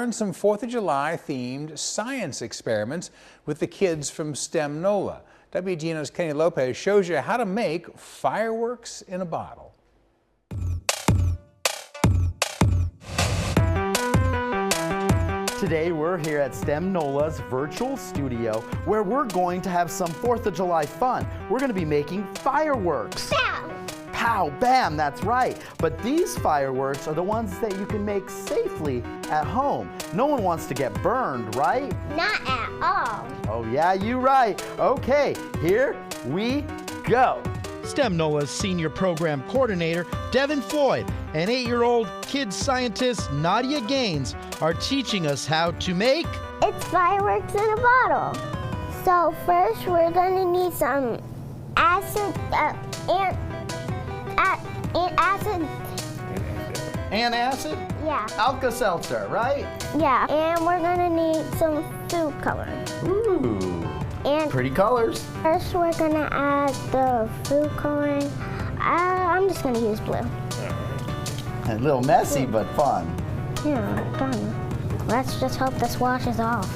learn some 4th of July themed science experiments with the kids from STEM Nola. WGNO's Kenny Lopez shows you how to make fireworks in a bottle. Today we're here at STEM Nola's virtual studio where we're going to have some 4th of July fun. We're going to be making fireworks. Pow! Pow, bam, that's right. But these fireworks are the ones that you can make safely at home. No one wants to get burned, right? Not at all. Oh yeah, you're right. Okay, here we go. STEM Nola's senior program coordinator, Devin, Floyd, and 8-year-old kid scientist, Nadia Gaines, are teaching us how to make... It's fireworks in a bottle. So first we're going to need some acid, Antacid? Yeah. Alka-Seltzer, right? Yeah, and we're going to need some food coloring. Ooh, And pretty colors. first we're going to add the food coloring. I'm just going to use blue. A little messy, but fun. Yeah, done. Let's just hope this washes off.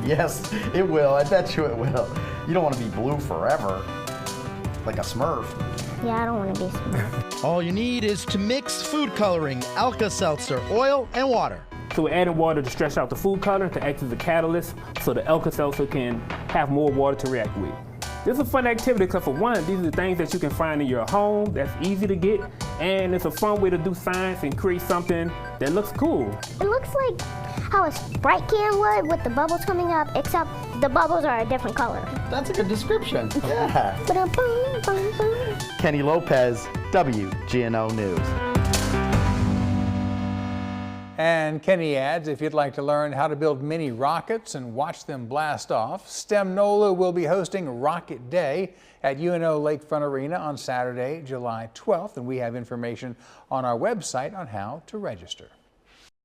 Yes, it will. I bet you it will. You don't want to be blue forever, like a Smurf. Yeah, I don't want to be smart. All you need is to mix food coloring, Alka-Seltzer, oil, and water. So we're adding water to stretch out the food color to act as a catalyst so the Alka-Seltzer can have more water to react with. This is a fun activity because for one, these are the things that you can find in your home that's easy to get, and it's a fun way to do science and create something that looks cool. It looks like how a Sprite can would with the bubbles coming up, except the bubbles are a different color. That's a good description. Yeah. Ba-dum-bum-bum-bum. Kenny Lopez, WGNO News. And Kenny adds, if you'd like to learn how to build mini rockets and watch them blast off, STEM Nola will be hosting Rocket Day at UNO Lakefront Arena on Saturday, July 12th, and we have information on our website on how to register.